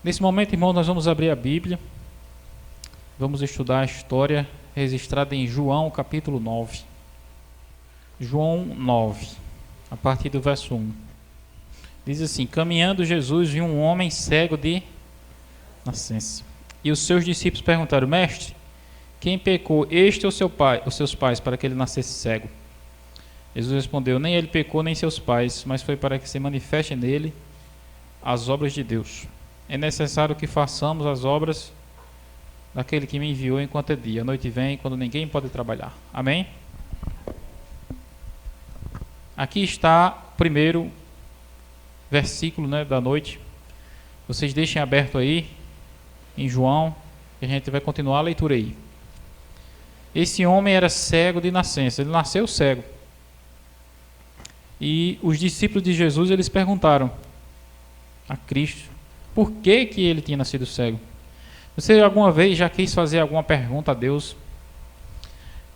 Nesse momento, irmão, nós vamos abrir a Bíblia. Vamos estudar a história registrada em João, capítulo 9. João 9, a partir do verso 1. Diz assim: caminhando Jesus viu um homem cego de nascença. E os seus discípulos perguntaram: Mestre, quem pecou, este ou seu pai, ou seus pais, para que ele nascesse cego? Jesus respondeu: nem ele pecou, nem seus pais, mas foi para que se manifeste nele as obras de Deus. É necessário que façamos as obras daquele que me enviou enquanto é dia. A noite vem, quando ninguém pode trabalhar. Amém? Aqui está o primeiro versículo, da noite. Vocês deixem aberto aí em João, e a gente vai continuar a leitura aí. Esse homem era cego de nascença, ele nasceu cego. E os discípulos de Jesus, eles perguntaram a Cristo por que ele tinha nascido cego. Você alguma vez já quis fazer alguma pergunta a Deus?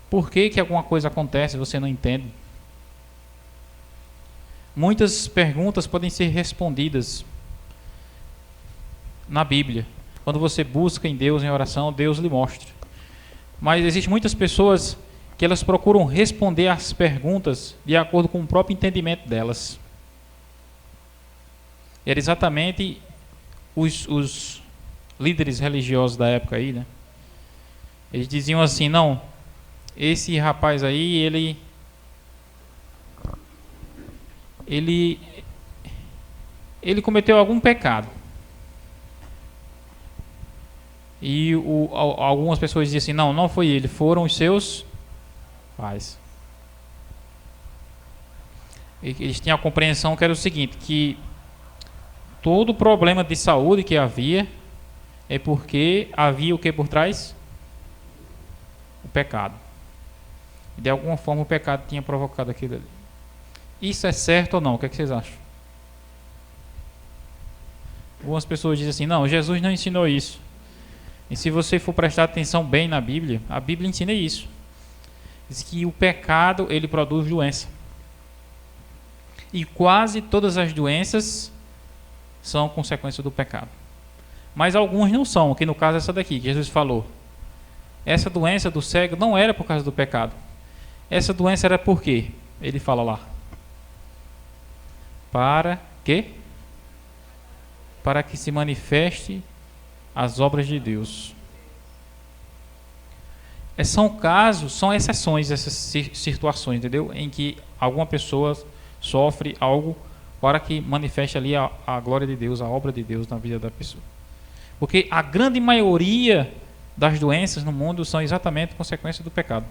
Por que alguma coisa acontece e você não entende? Muitas perguntas podem ser respondidas na Bíblia. Quando você busca em Deus, em oração, Deus lhe mostra. Mas existem muitas pessoas que elas procuram responder às perguntas de acordo com o próprio entendimento delas. Era exatamente os líderes religiosos da época aí, Eles diziam assim: não, esse rapaz aí, ele cometeu algum pecado. E algumas pessoas diziam assim: não foi ele, foram os seus pais. Eles tinham a compreensão que era o seguinte, que todo problema de saúde que havia é porque havia o que por trás? O pecado. De alguma forma o pecado tinha provocado aquilo ali. Isso é certo ou não? O que vocês acham? Algumas pessoas dizem assim: não, Jesus não ensinou isso. E se você for prestar atenção bem na Bíblia, a Bíblia ensina isso. Diz que o pecado, ele produz doença. E quase todas as doenças são consequência do pecado. Mas alguns não são, que no caso é essa daqui, que Jesus falou. Essa doença do cego não era por causa do pecado. Essa doença era por quê? Ele fala lá. Para quê? Para que se manifeste as obras de Deus. São casos, são exceções essas situações, entendeu? Em que alguma pessoa sofre algo para que manifeste ali a glória de Deus, a obra de Deus na vida da pessoa. Porque a grande maioria das doenças no mundo são exatamente consequência do pecado.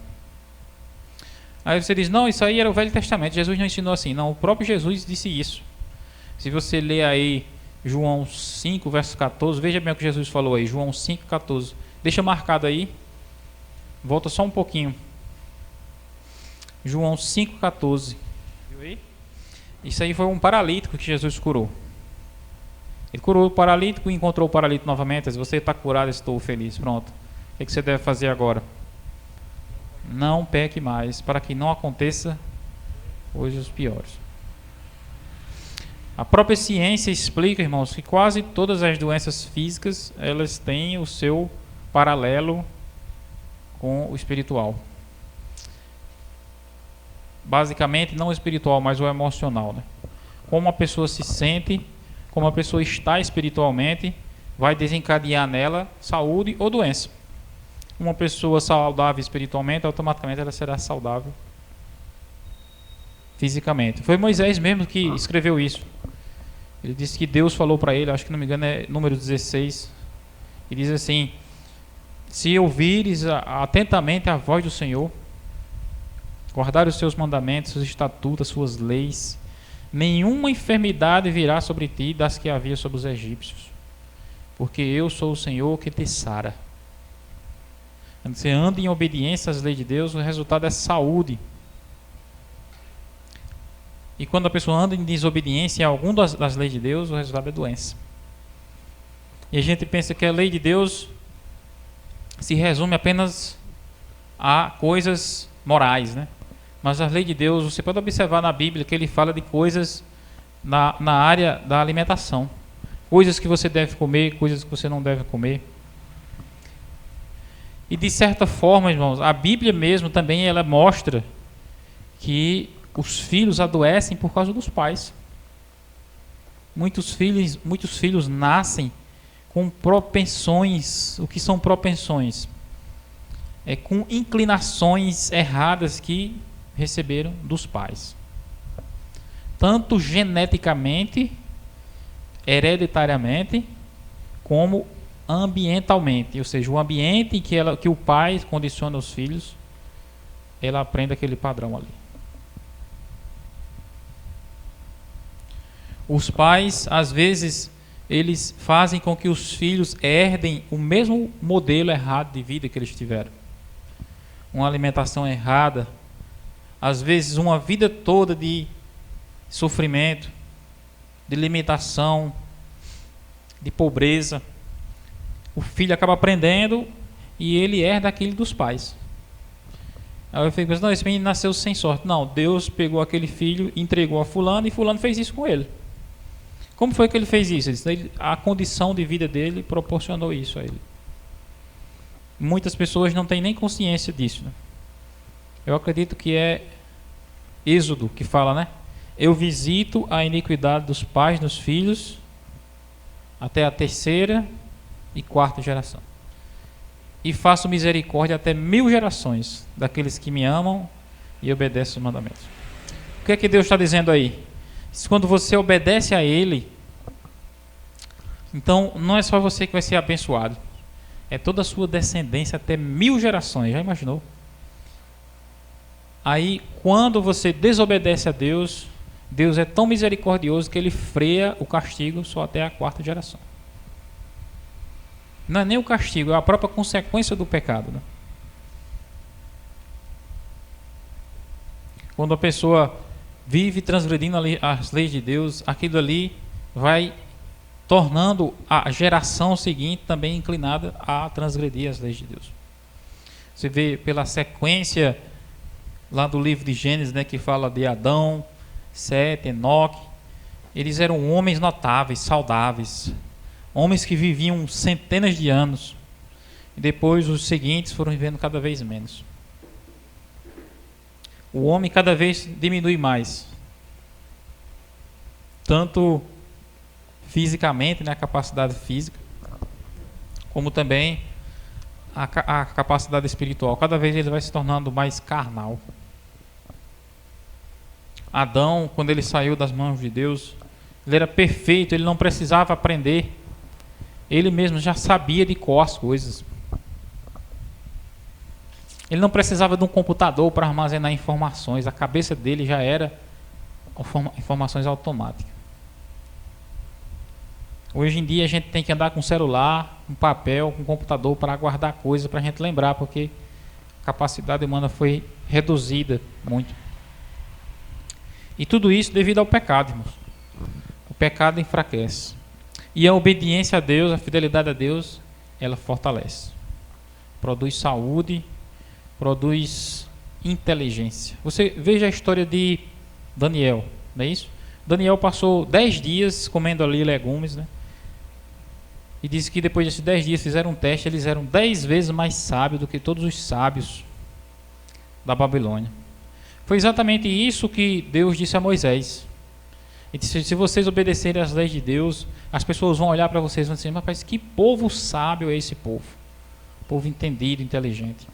Aí você diz: não, isso aí era o Velho Testamento, Jesus não ensinou assim. Não, o próprio Jesus disse isso. Se você ler aí João 5, verso 14, veja bem o que Jesus falou aí, João 5, 14. Deixa marcado aí. Volta só um pouquinho. João 5, 14. Viu aí? Isso aí foi um paralítico que Jesus curou. Ele curou o paralítico e encontrou o paralítico novamente. Se você está curado, estou feliz. Pronto. O que você deve fazer agora? Não peque mais, para que não aconteça hoje os piores. A própria ciência explica, irmãos, que quase todas as doenças físicas, elas têm o seu paralelo com o espiritual. Basicamente, não o espiritual, mas o emocional. Como a pessoa se sente, como a pessoa está espiritualmente, vai desencadear nela saúde ou doença. Uma pessoa saudável espiritualmente, automaticamente ela será saudável fisicamente. Foi Moisés mesmo que escreveu isso. Ele disse que Deus falou para ele, acho que não me engano é número 16, e diz assim: se ouvires atentamente a voz do Senhor, guardar os seus mandamentos, seus estatutos, suas leis, nenhuma enfermidade virá sobre ti das que havia sobre os egípcios, porque eu sou o Senhor que te sara. Quando você anda em obediência às leis de Deus, o resultado é saúde. E quando a pessoa anda em desobediência a alguma das leis de Deus, o resultado é doença. E a gente pensa que a lei de Deus se resume apenas a coisas morais, Mas a lei de Deus, você pode observar na Bíblia que ele fala de coisas na área da alimentação. coisas que você deve comer, coisas que você não deve comer. E de certa forma, irmãos, a Bíblia mesmo também ela mostra que os filhos adoecem por causa dos pais. Muitos filhos nascem com propensões. O que são propensões? É com inclinações erradas que receberam dos pais. Tanto geneticamente, hereditariamente, como ambientalmente. Ou seja, o ambiente em que o pai condiciona os filhos, ela aprende aquele padrão ali. Os pais, às vezes, eles fazem com que os filhos herdem o mesmo modelo errado de vida que eles tiveram. Uma alimentação errada, às vezes uma vida toda de sofrimento, de limitação, de pobreza. O filho acaba aprendendo e ele herda aquilo dos pais. Aí eu fico pensando, não, esse menino nasceu sem sorte. Não, Deus pegou aquele filho, entregou a fulano e fulano fez isso com ele. Como foi que ele fez isso? A condição de vida dele proporcionou isso a ele. Muitas pessoas não têm nem consciência disso, né? Eu acredito que é Êxodo que fala, né? Eu visito a iniquidade dos pais nos filhos até a 3ª e 4ª geração. E faço misericórdia até 1000 gerações daqueles que me amam e obedecem os mandamentos. O que é que Deus está dizendo aí? Quando você obedece a Ele, então não é só você que vai ser abençoado, é toda a sua descendência até 1000 gerações. Já imaginou? Aí, quando você desobedece a Deus, Deus é tão misericordioso que Ele freia o castigo só até a 4ª geração. Não é nem o castigo, é a própria consequência do pecado, né? Quando a pessoa vive transgredindo as leis de Deus, aquilo ali vai tornando a geração seguinte também inclinada a transgredir as leis de Deus. Você vê pela sequência lá do livro de Gênesis, né, que fala de Adão, Sete, Enoque. Eles eram homens notáveis, saudáveis, homens que viviam centenas de anos, e depois os seguintes foram vivendo cada vez menos. O homem cada vez diminui mais, tanto fisicamente, né, a capacidade física, como também a capacidade espiritual. Cada vez ele vai se tornando mais carnal. Adão, quando ele saiu das mãos de Deus, ele era perfeito, ele não precisava aprender, ele mesmo já sabia de cor as coisas. Ele não precisava de um computador para armazenar informações, a cabeça dele já era informações automáticas. Hoje em dia a gente tem que andar com celular, com papel, com computador para guardar coisas, para a gente lembrar, porque a capacidade humana foi reduzida muito. E tudo isso devido ao pecado, irmãos. O pecado enfraquece. E a obediência a Deus, a fidelidade a Deus, ela fortalece. Produz saúde, produz inteligência. Você veja a história de Daniel, não é isso? Daniel passou 10 dias comendo ali legumes, né? E diz que depois desses 10 dias fizeram um teste, eles eram 10 vezes mais sábios do que todos os sábios da Babilônia. Foi exatamente isso que Deus disse a Moisés. Ele disse, se vocês obedecerem às leis de Deus, as pessoas vão olhar para vocês e vão dizer, mas que povo sábio é esse povo? Povo entendido, inteligente.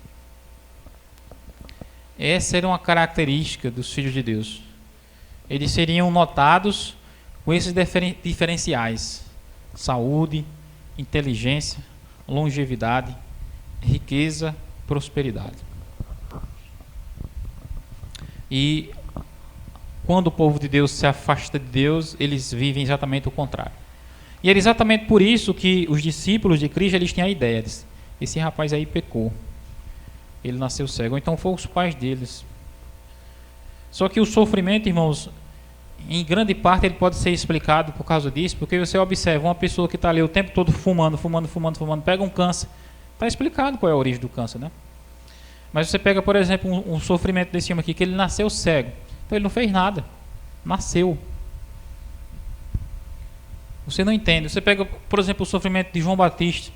Essa era uma característica dos filhos de Deus. Eles seriam notados com esses diferenciais: saúde, inteligência, longevidade, riqueza, prosperidade. E quando o povo de Deus se afasta de Deus, eles vivem exatamente o contrário. E era exatamente por isso que os discípulos de Cristo, eles tinham a ideia: esse rapaz aí pecou, ele nasceu cego, ou então foram os pais deles. Só que o sofrimento, irmãos, em grande parte ele pode ser explicado por causa disso, porque você observa uma pessoa que está ali o tempo todo fumando, pega um câncer. Está explicado qual é a origem do câncer, né? Mas você pega, por exemplo, um sofrimento desse homem aqui, que ele nasceu cego. Então ele não fez nada, nasceu. Você não entende. Você pega, por exemplo, o sofrimento de João Batista,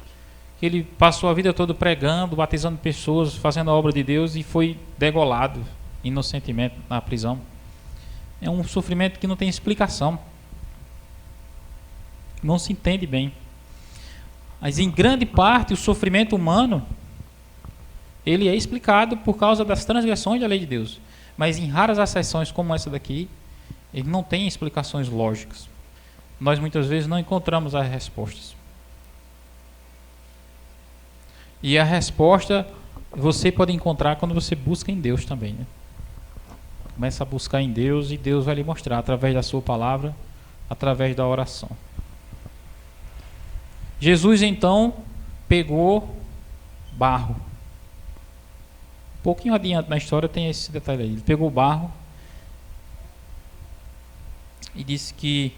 que ele passou a vida toda pregando, batizando pessoas, fazendo a obra de Deus e foi degolado inocentemente na prisão. É um sofrimento que não tem explicação. Não se entende bem. Mas em grande parte o sofrimento humano ele é explicado por causa das transgressões da lei de Deus. Mas em raras exceções como essa daqui, ele não tem explicações lógicas. Nós muitas vezes não encontramos as respostas. E a resposta você pode encontrar quando você busca em Deus também, né? Começa a buscar em Deus e Deus vai lhe mostrar através da sua palavra, através da oração. Jesus então pegou barro. Um pouquinho adiante na história tem esse detalhe aí. Ele pegou barro e disse que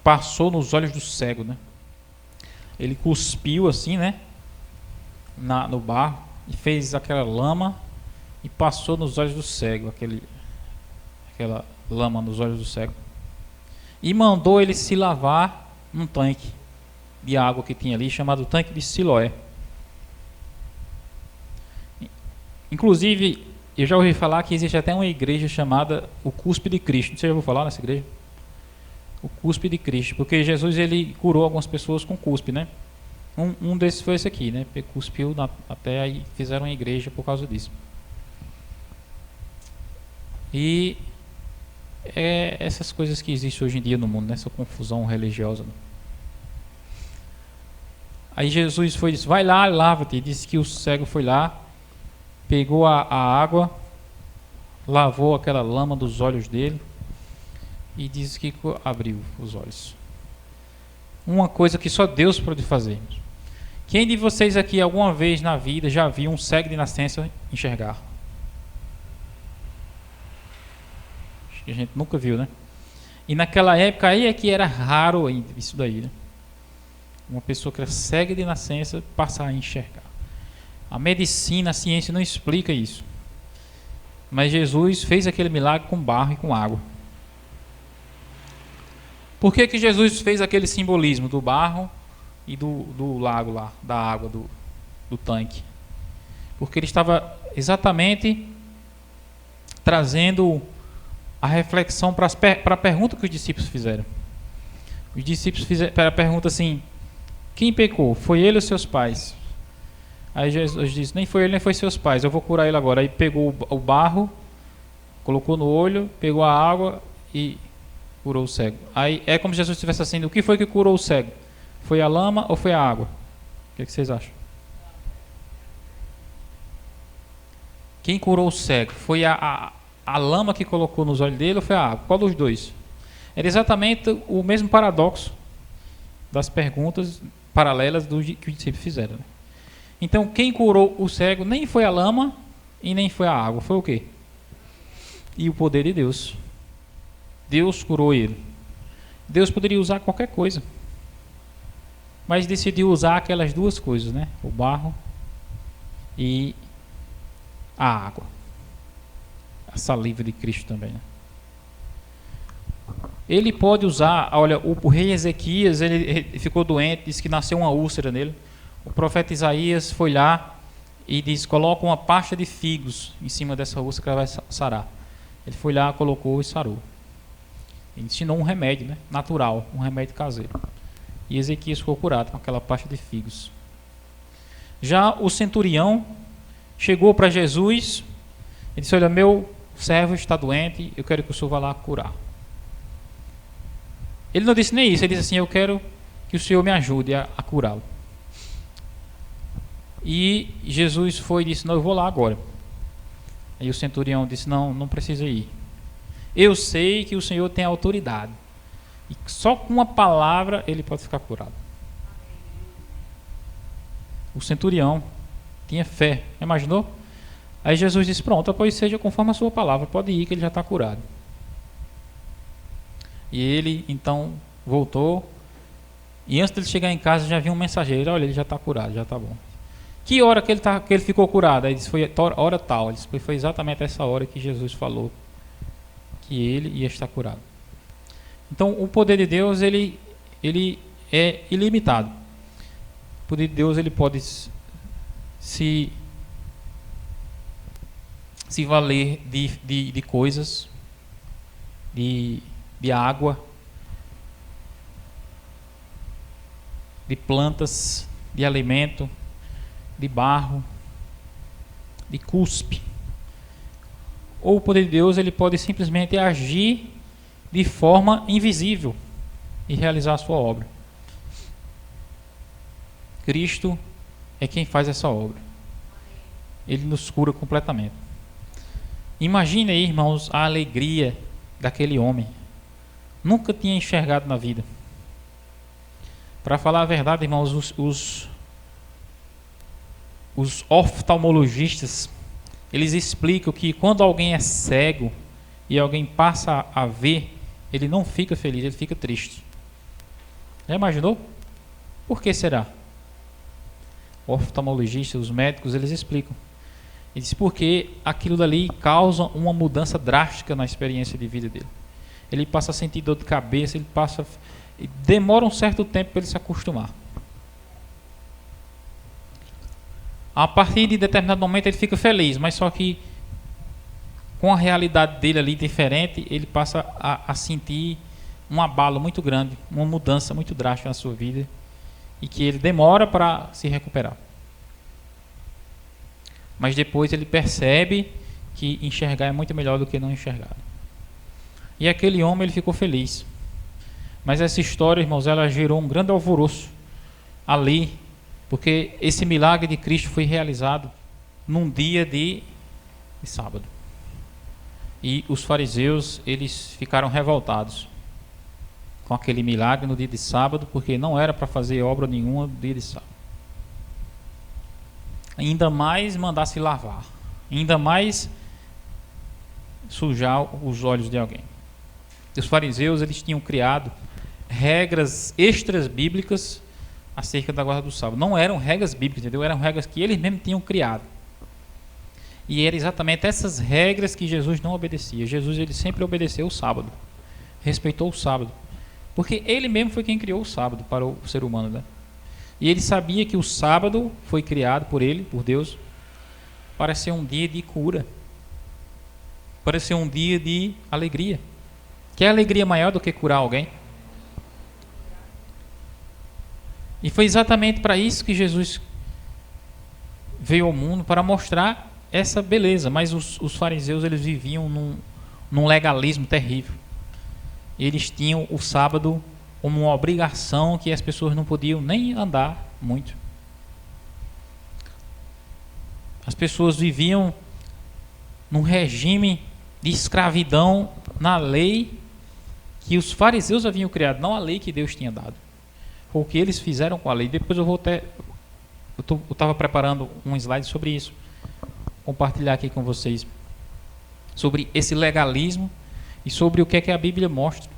passou nos olhos do cego, né? Ele cuspiu assim, né? No barro e fez aquela lama e passou nos olhos do cego, aquela lama nos olhos do cego, e mandou ele se lavar num tanque de água que tinha ali, chamado tanque de Siloé. Inclusive, eu já ouvi falar que existe até uma igreja chamada o Cuspe de Cristo. Você já ouviu falar nessa igreja? O Cuspe de Cristo, porque Jesus ele curou algumas pessoas com cuspe, né? Um desses foi esse aqui, né? Cuspiu até aí fizeram uma igreja por causa disso. E é essas coisas que existem hoje em dia no mundo, né? Essa confusão religiosa. Aí Jesus foi e disse: vai lá, lava-te. Disse que o cego foi lá, pegou a água, lavou aquela lama dos olhos dele e disse que abriu os olhos. Uma coisa que só Deus pode fazer. Quem de vocês aqui alguma vez na vida já viu um cego de nascença enxergar? Acho que a gente nunca viu, né? E naquela época aí é que era raro ainda isso daí, né? Uma pessoa que era cega de nascença passar a enxergar. A medicina, a ciência não explica isso. Mas Jesus fez aquele milagre com barro e com água. Por que Jesus fez aquele simbolismo do barro e do lago lá, da água do tanque? Porque ele estava exatamente trazendo a reflexão para a pergunta que os discípulos fizeram. Os discípulos fizeram a pergunta assim: quem pecou? Foi ele ou seus pais? Aí Jesus disse: nem foi ele nem foi seus pais, eu vou curar ele agora. Aí pegou o barro, colocou no olho, pegou a água e curou o cego. Aí é como se Jesus estivesse assim: o que foi que curou o cego? Foi a lama ou foi a água? O que vocês acham? Quem curou o cego? Foi a lama que colocou nos olhos dele ou foi a água? Qual dos dois? Era exatamente o mesmo paradoxo das perguntas paralelas que os discípulos fizeram. Então, quem curou o cego nem foi a lama e nem foi a água. Foi o quê? E o poder de Deus. Deus curou ele. Deus poderia usar qualquer coisa, mas decidiu usar aquelas duas coisas, né? O barro e a água. A saliva de Cristo também, né? Ele pode usar, olha, o rei Ezequias, ele ficou doente, disse que nasceu uma úlcera nele. O profeta Isaías foi lá e disse: coloca uma pasta de figos em cima dessa úlcera que ela vai sarar. Ele foi lá, colocou e sarou. Ele ensinou um remédio, né, natural, um remédio caseiro. E Ezequias ficou curado com aquela pasta de figos. Já o centurião chegou para Jesus e disse: olha, meu servo está doente, eu quero que o senhor vá lá curar. Ele não disse nem isso, ele disse assim: eu quero que o senhor me ajude a curá-lo. E Jesus foi e disse: não, eu vou lá agora. Aí o centurião disse: não precisa ir. Eu sei que o Senhor tem autoridade. E só com uma palavra ele pode ficar curado. O centurião tinha fé. Imaginou? Aí Jesus disse: pronto, pois seja conforme a sua palavra. Pode ir que ele já está curado. E ele então voltou. E antes de ele chegar em casa já viu um mensageiro: olha, ele já está curado, já está bom. Que hora que ele ficou curado? Aí disse: foi hora tal. Ele disse: foi exatamente essa hora que Jesus falou que ele ia estar curado. Então o poder de Deus ele ele é ilimitado. O poder de Deus ele pode se valer de coisas, de água, de plantas, de alimento, de barro, de cuspe. Ou o poder de Deus ele pode simplesmente agir de forma invisível e realizar a sua obra. Cristo é quem faz essa obra. Ele nos cura completamente. Imagine aí, irmãos, a alegria daquele homem. Nunca tinha enxergado na vida. Para falar a verdade, irmãos, os oftalmologistas, eles explicam que quando alguém é cego e alguém passa a ver, ele não fica feliz, ele fica triste. Já imaginou? Por que será? Oftalmologistas, os médicos, eles explicam. Eles dizem porque aquilo dali causa uma mudança drástica na experiência de vida dele. Ele passa a sentir dor de cabeça, demora um certo tempo para ele se acostumar. A partir de determinado momento ele fica feliz, mas só que com a realidade dele ali diferente, ele passa a sentir um abalo muito grande, uma mudança muito drástica na sua vida, e que ele demora para se recuperar. Mas depois ele percebe que enxergar é muito melhor do que não enxergar. E aquele homem ele ficou feliz. Mas essa história, irmãos, ela gerou um grande alvoroço ali, porque esse milagre de Cristo foi realizado num dia de sábado. E os fariseus, eles ficaram revoltados com aquele milagre no dia de sábado, porque não era para fazer obra nenhuma no dia de sábado. Ainda mais mandar se lavar, ainda mais sujar os olhos de alguém. Os fariseus, eles tinham criado regras extras bíblicas acerca da guarda do sábado. Não eram regras bíblicas, entendeu? Eram regras que eles mesmos tinham criado. E eram exatamente essas regras que Jesus não obedecia. Jesus ele sempre obedeceu o sábado, respeitou o sábado, porque ele mesmo foi quem criou o sábado para o ser humano, né? E ele sabia que o sábado foi criado por ele, por Deus, para ser um dia de cura, para ser um dia de alegria. Quer alegria maior do que curar alguém? E foi exatamente para isso que Jesus veio ao mundo, para mostrar essa beleza. Mas os fariseus eles viviam num legalismo terrível. Eles tinham o sábado como uma obrigação que as pessoas não podiam nem andar muito. As pessoas viviam num regime de escravidão na lei que os fariseus haviam criado, não a lei que Deus tinha dado. Foi o que eles fizeram com a lei. Depois eu estava preparando um slide sobre isso, compartilhar aqui com vocês sobre esse legalismo e sobre o que é que a Bíblia mostra,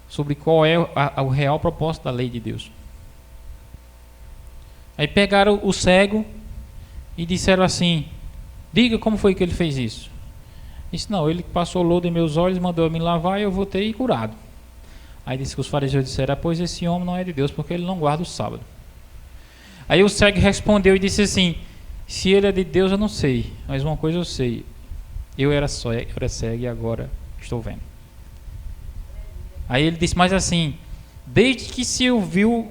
sobre qual é o real propósito da lei de Deus. Aí pegaram o cego e disseram assim: diga como foi que ele fez isso. Disse: não, ele passou lodo em meus olhos, mandou eu me lavar e eu voltei curado. Aí disse que os fariseus disseram: pois esse homem não é de Deus, porque ele não guarda o sábado. Aí o cego respondeu e disse assim: se ele é de Deus eu não sei, mas uma coisa eu sei, eu era cego e agora estou vendo. Aí ele disse mais assim: desde que se ouviu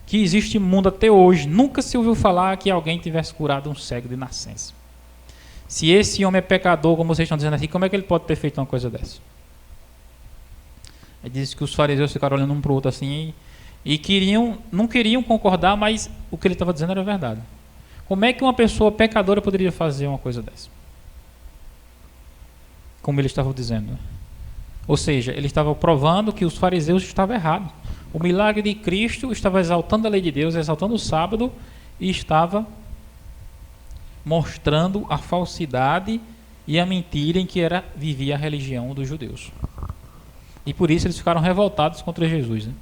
que existe mundo até hoje, nunca se ouviu falar que alguém tivesse curado um cego de nascença. Se esse homem é pecador, como vocês estão dizendo aqui, como é que ele pode ter feito uma coisa dessa? Ele disse que os fariseus ficaram olhando um para o outro assim e não queriam concordar, mas o que ele estava dizendo era verdade. Como é que uma pessoa pecadora poderia fazer uma coisa dessa? Como ele estava dizendo, né? Ou seja, ele estava provando que os fariseus estavam errados. O milagre de Cristo estava exaltando a lei de Deus, exaltando o sábado, e estava mostrando a falsidade e a mentira em que vivia a religião dos judeus. E por isso eles ficaram revoltados contra Jesus, né?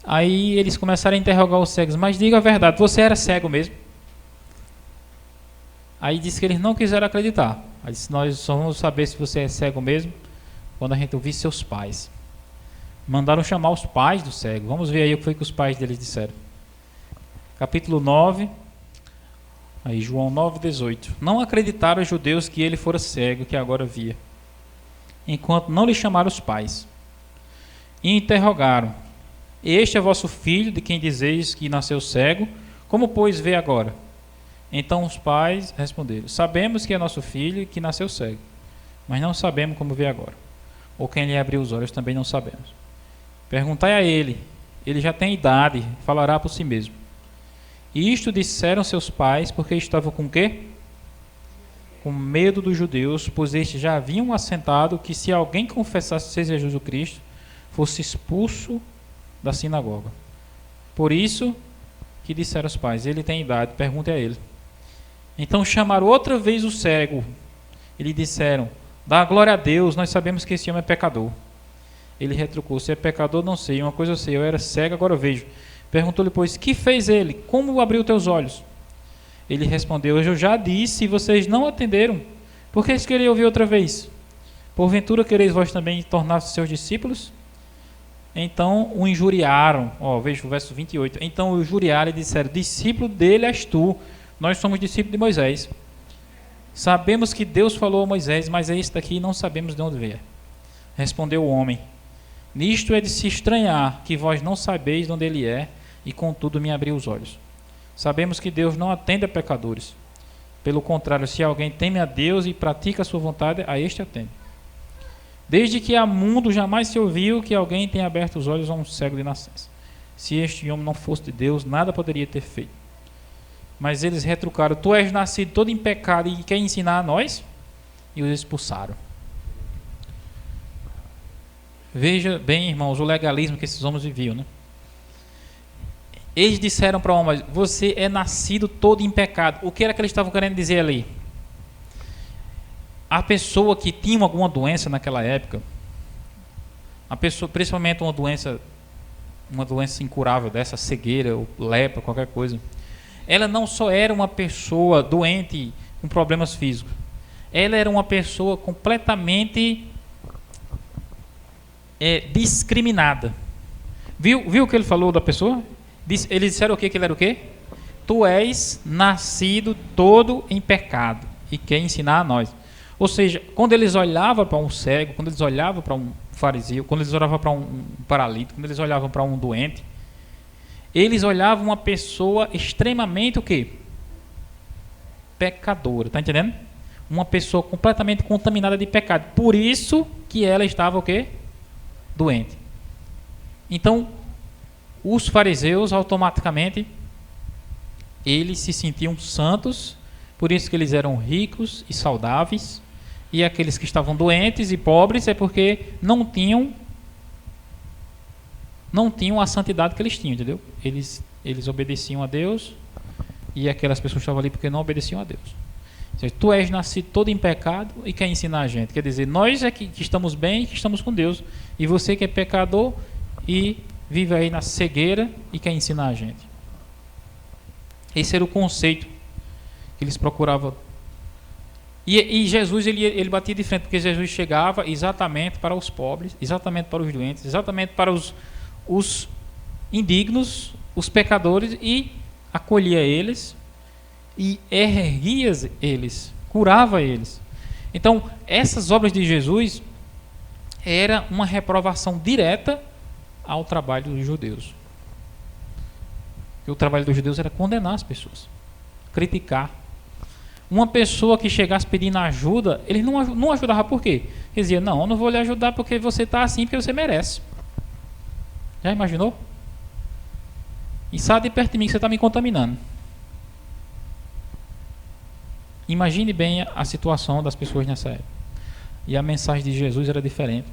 Aí eles começaram a interrogar os cegos: mas diga a verdade, você era cego mesmo? Aí disse que eles não quiseram acreditar. Aí disse: nós só vamos saber se você é cego mesmo quando a gente ouvir seus pais. Mandaram chamar os pais do cego. Vamos ver aí o que foi que os pais deles disseram. Capítulo 9, aí João 9:18. Não acreditaram os judeus que ele fora cego, que agora via, enquanto não lhe chamaram os pais. E interrogaram: este é vosso filho, de quem dizeis que nasceu cego? Como, pois, vê agora? Então os pais responderam: sabemos que é nosso filho e que nasceu cego, mas não sabemos como vê agora. Ou quem lhe abriu os olhos também não sabemos. Perguntai a ele, ele já tem idade, falará por si mesmo. E isto disseram seus pais, porque estavam com quê? Com medo dos judeus, pois estes já haviam assentado que se alguém confessasse ser Jesus o Cristo, fosse expulso da sinagoga. Por isso que disseram os pais: ele tem idade, pergunte a ele. Então chamaram outra vez o cego e lhe disseram: dá glória a Deus, nós sabemos que esse homem é pecador. Ele retrucou: se é pecador, não sei, uma coisa eu sei, eu era cego, agora eu vejo. Perguntou-lhe, pois, que fez ele? Como abriu teus olhos? Ele respondeu: eu já disse e vocês não atenderam. Por que quereis ouvir outra vez? Porventura quereis vós também tornar-vos seus discípulos? Então o injuriaram. Veja o verso 28. Então o injuriaram e disseram: discípulo dele és tu, nós somos discípulos de Moisés. Sabemos que Deus falou a Moisés, mas este daqui não sabemos de onde veio. Respondeu o homem: nisto é de se estranhar, que vós não sabeis de onde ele é, e contudo me abriu os olhos. Sabemos que Deus não atende a pecadores. Pelo contrário, se alguém teme a Deus e pratica a sua vontade, a este atende. Desde que há mundo jamais se ouviu que alguém tenha aberto os olhos a um cego de nascença. Se este homem não fosse de Deus, nada poderia ter feito. Mas eles retrucaram: tu és nascido todo em pecado e quer ensinar a nós? E os expulsaram. Veja bem, irmãos, o legalismo que esses homens viviam, né? Eles disseram para o homem: você é nascido todo em pecado. O que era que eles estavam querendo dizer ali? A pessoa que tinha alguma doença naquela época, a pessoa, principalmente uma doença incurável dessa, cegueira, ou lepra, qualquer coisa, ela não só era uma pessoa doente com problemas físicos, ela era uma pessoa completamente discriminada. Viu o que ele falou da pessoa? Eles disseram o quê? Que ele era o quê? Tu és nascido todo em pecado e quer ensinar a nós. Ou seja, quando eles olhavam para um cego, quando eles olhavam para um fariseu, quando eles olhavam para um paralítico, quando eles olhavam para um doente, eles olhavam uma pessoa extremamente o quê? Pecadora, tá entendendo? Uma pessoa completamente contaminada de pecado. Por isso que ela estava o quê? Doente. Então, os fariseus automaticamente eles se sentiam santos, por isso que eles eram ricos e saudáveis, e aqueles que estavam doentes e pobres é porque não tinham a santidade que eles tinham, entendeu? Eles obedeciam a Deus, e aquelas pessoas estavam ali porque não obedeciam a Deus. Ou seja, tu és nascido todo em pecado e quer ensinar a gente. Quer dizer, nós é que estamos bem, que estamos com Deus, e você que é pecador e vive aí na cegueira e quer ensinar a gente. Esse era o conceito que eles procuravam. E Jesus ele batia de frente, porque Jesus chegava exatamente para os pobres, exatamente para os doentes, exatamente para os indignos, os pecadores, e acolhia eles e erguia eles, curava eles. Então, essas obras de Jesus era uma reprovação direta ao trabalho dos judeus. Porque o trabalho dos judeus era condenar as pessoas, criticar. Uma pessoa que chegasse pedindo ajuda, eles não ajudavam por quê? Eles diziam: não, eu não vou lhe ajudar porque você está assim, porque você merece. Já imaginou? E sai de perto de mim que você está me contaminando. Imagine bem a situação das pessoas nessa época. E a mensagem de Jesus era diferente.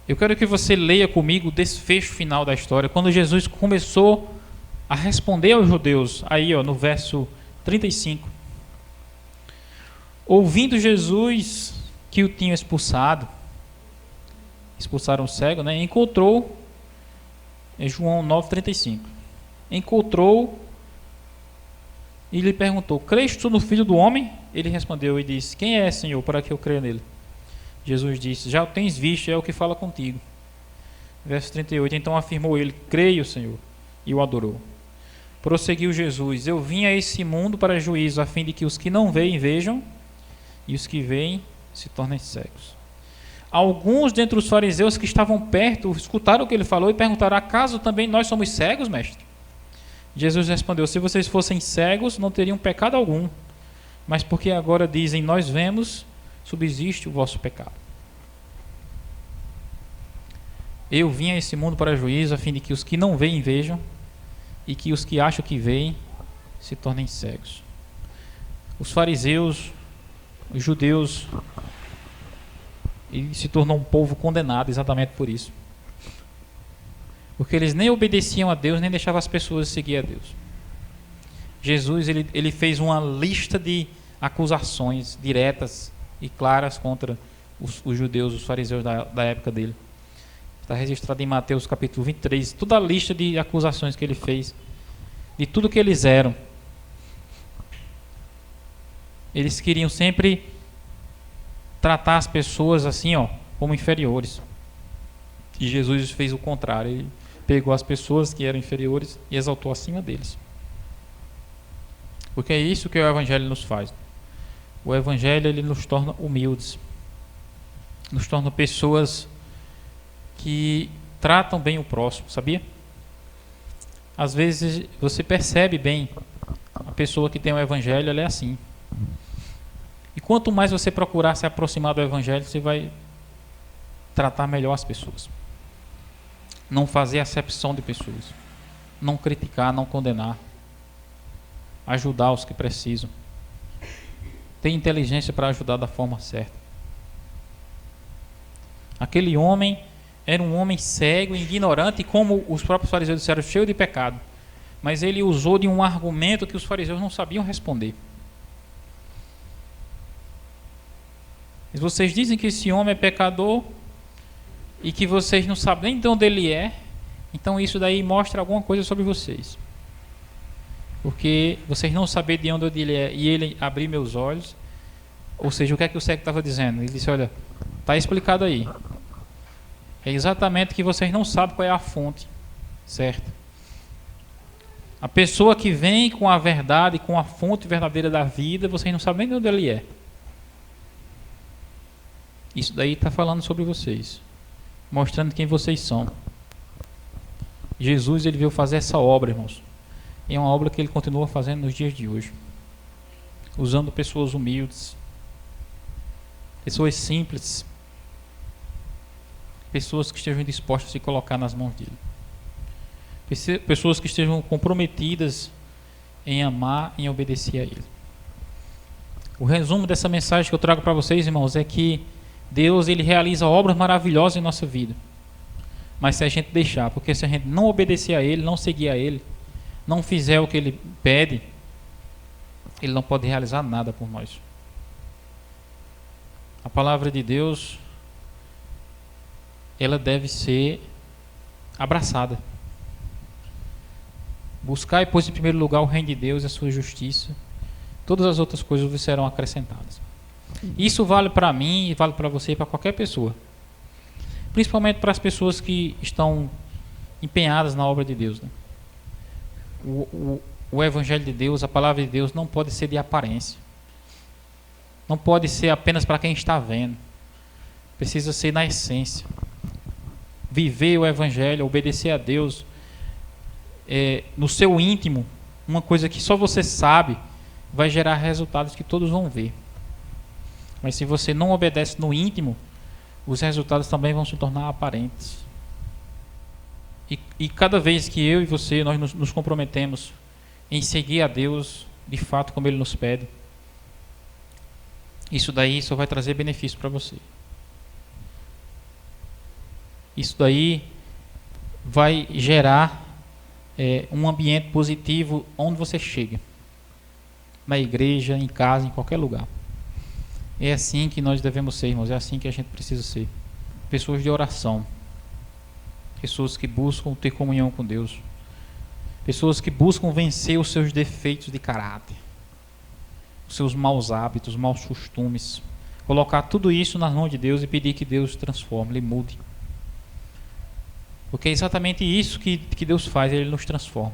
Eu quero que você leia comigo o desfecho final da história, quando Jesus começou a responder aos judeus, aí no verso 35. Ouvindo Jesus que o tinham expulsaram o cego, né? Encontrou, João 9:35, encontrou e lhe perguntou: crês tu no Filho do Homem? Ele respondeu e disse: quem é, Senhor, para que eu creia nele? Jesus disse: já o tens visto, é o que fala contigo. Verso 38, então afirmou ele: creio, Senhor, e o adorou. Prosseguiu Jesus: eu vim a esse mundo para juízo, a fim de que os que não veem vejam, e os que veem se tornem cegos. Alguns dentre os fariseus que estavam perto escutaram o que ele falou e perguntaram: acaso também nós somos cegos, mestre? Jesus respondeu: se vocês fossem cegos, não teriam pecado algum, mas porque agora dizem nós vemos, subsiste o vosso pecado. Eu vim a esse mundo para juízo, a fim de que os que não veem vejam, e que os que acham que veem se tornem cegos. Os fariseus, os judeus, ele se tornou um povo condenado exatamente por isso. Porque eles nem obedeciam a Deus, nem deixavam as pessoas seguir a Deus. Jesus ele fez uma lista de acusações diretas e claras contra os judeus, os fariseus da época dele. Está registrado em Mateus capítulo 23, toda a lista de acusações que ele fez, de tudo que eles eram. Eles queriam sempre tratar as pessoas assim, como inferiores. E Jesus fez o contrário. Ele pegou as pessoas que eram inferiores e exaltou acima deles. Porque é isso que o Evangelho nos faz. O Evangelho ele nos torna humildes, nos torna pessoas que tratam bem o próximo, sabia? Às vezes você percebe bem a pessoa que tem o Evangelho, ela é assim. E quanto mais você procurar se aproximar do Evangelho, você vai tratar melhor as pessoas. Não fazer acepção de pessoas, não criticar, não condenar, ajudar os que precisam, ter inteligência para ajudar da forma certa. Aquele homem era um homem cego, ignorante, e como os próprios fariseus disseram, cheio de pecado. Mas ele usou de um argumento que os fariseus não sabiam responder. Mas vocês dizem que esse homem é pecador e que vocês não sabem nem de onde ele é, então isso daí mostra alguma coisa sobre vocês. Porque vocês não sabem de onde ele é e ele abriu meus olhos. Ou seja, o que é que o cego estava dizendo? Ele disse: olha, está explicado aí. É exatamente que vocês não sabem qual é a fonte, certo? A pessoa que vem com a verdade, com a fonte verdadeira da vida, vocês não sabem nem de onde ele é. Isso daí está falando sobre vocês, mostrando quem vocês são. Jesus ele veio fazer essa obra, irmãos. E é uma obra que ele continua fazendo nos dias de hoje, usando pessoas humildes, pessoas simples, pessoas que estejam dispostas a se colocar nas mãos dele, pessoas que estejam comprometidas em amar, em obedecer a ele. O resumo dessa mensagem que eu trago para vocês, irmãos, é que Deus ele realiza obras maravilhosas em nossa vida, mas se a gente deixar, porque se a gente não obedecer a ele, não seguir a ele, não fizer o que ele pede, ele não pode realizar nada por nós. A palavra de Deus ela deve ser abraçada. Buscai, pois, em primeiro lugar o reino de Deus e a sua justiça. Todas as outras coisas vos serão acrescentadas. Isso vale para mim e vale para você e para qualquer pessoa. Principalmente para as pessoas que estão empenhadas na obra de Deus, né? O Evangelho de Deus, a palavra de Deus não pode ser de aparência. Não pode ser apenas para quem está vendo. Precisa ser na essência. Viver o Evangelho, obedecer a Deus no seu íntimo, uma coisa que só você sabe, vai gerar resultados que todos vão ver. Mas se você não obedece no íntimo, os resultados também vão se tornar aparentes. E cada vez que eu e você nós nos comprometemos em seguir a Deus de fato como Ele nos pede, isso daí só vai trazer benefício para você. Isso daí vai gerar um ambiente positivo onde você chega, na igreja, em casa, em qualquer lugar. É assim que nós devemos ser, irmãos, é assim que a gente precisa ser. Pessoas de oração, pessoas que buscam ter comunhão com Deus, pessoas que buscam vencer os seus defeitos de caráter, os seus maus hábitos, maus costumes, colocar tudo isso nas mãos de Deus e pedir que Deus transforme, Ele mude. Porque é exatamente isso que Deus faz, Ele nos transforma.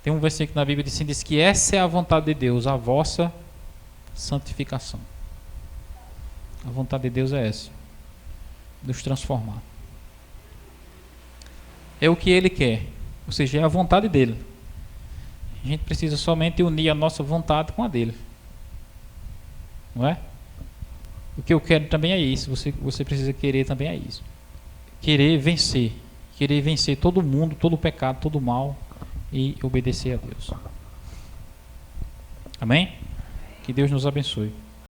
Tem um versículo na Bíblia que diz que essa é a vontade de Deus, a vossa santificação. A vontade de Deus é essa, nos transformar. É o que Ele quer, ou seja, é a vontade dEle. A gente precisa somente unir a nossa vontade com a dEle. Não é? O que eu quero também é isso, você precisa querer também é isso. Querer vencer todo mundo, todo o pecado, todo o mal e obedecer a Deus. Amém? Que Deus nos abençoe.